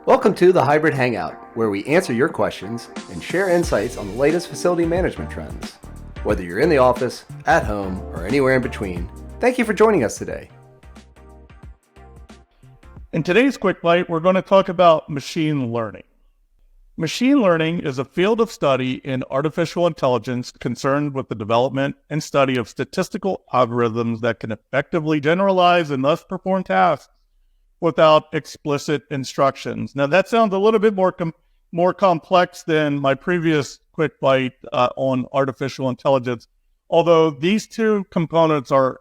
Welcome to the Hybrid Hangout, where we answer your questions and share insights on the latest facility management trends. Whether you're in the office, at home, or anywhere in between, thank you for joining us today. In today's Quick Bite, we're going to talk about machine learning. Machine learning is a field of study in artificial intelligence concerned with the development and study of statistical algorithms that can effectively generalize and thus perform tasks without explicit instructions. Now, that sounds a little bit more complex than my previous Quick Bite on artificial intelligence, although these two components are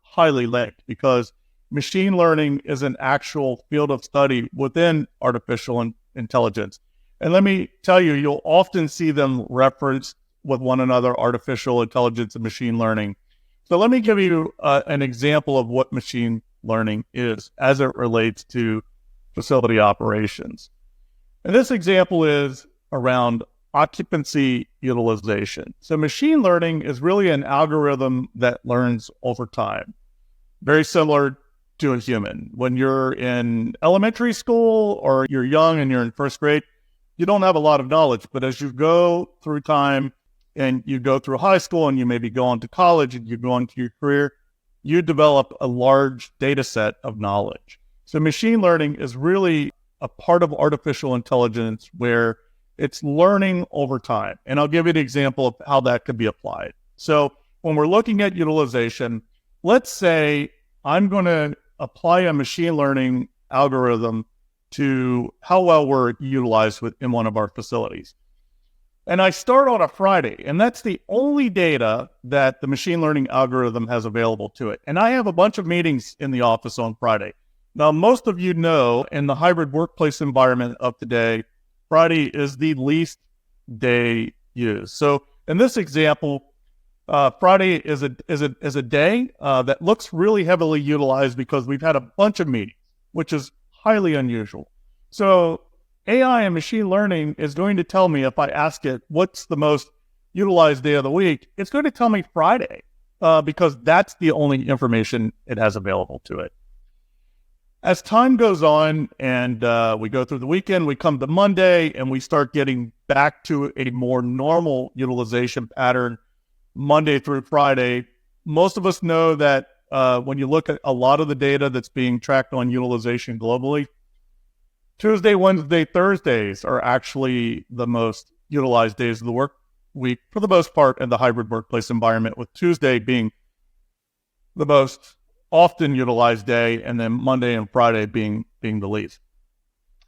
highly linked because machine learning is an actual field of study within artificial intelligence. And let me tell you, you'll often see them referenced with one another, artificial intelligence and machine learning. So let me give you an example of what machine learning is as it relates to facility operations. And this example is around occupancy utilization. So machine learning is really an algorithm that learns over time, very similar to a human. When you're in elementary school or you're young and you're in first grade, you don't have a lot of knowledge, but as you go through time and you go through high school and you maybe go on to college and you go on to your career, you develop a large data set of knowledge. So machine learning is really a part of artificial intelligence where it's learning over time. And I'll give you an example of how that could be applied. So when we're looking at utilization, let's say I'm going to apply a machine learning algorithm to how well we're utilized in one of our facilities. And I start on a Friday, and that's the only data that the machine learning algorithm has available to it. And I have a bunch of meetings in the office on Friday. Now, most of you know in the hybrid workplace environment of today, Friday is the least day used. So in this example, Friday is a day that looks really heavily utilized because we've had a bunch of meetings, which is highly unusual. So AI and machine learning is going to tell me, if I ask it, what's the most utilized day of the week, it's going to tell me Friday because that's the only information it has available to it. As time goes on and we go through the weekend, we come to Monday and we start getting back to a more normal utilization pattern Monday through Friday. Most of us know that when you look at a lot of the data that's being tracked on utilization globally, Tuesday, Wednesday, Thursdays are actually the most utilized days of the work week for the most part in the hybrid workplace environment, with Tuesday being the most often utilized day and then Monday and Friday being the least.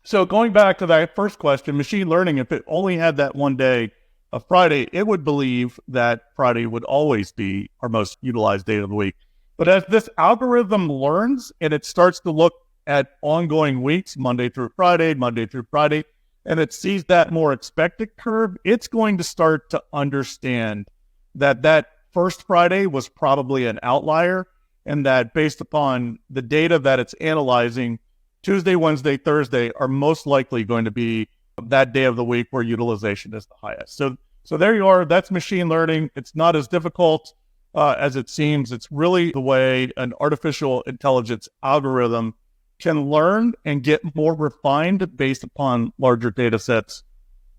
So going back to that first question, machine learning, if it only had that one day of Friday, it would believe that Friday would always be our most utilized day of the week. But as this algorithm learns and it starts to look at ongoing weeks, Monday through Friday, and it sees that more expected curve, it's going to start to understand that first Friday was probably an outlier, and that based upon the data that it's analyzing, Tuesday, Wednesday, Thursday are most likely going to be that day of the week where utilization is the highest. So there you are. That's machine learning. It's not as difficult as it seems. It's really the way an artificial intelligence algorithm can learn and get more refined based upon larger data sets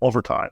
over time.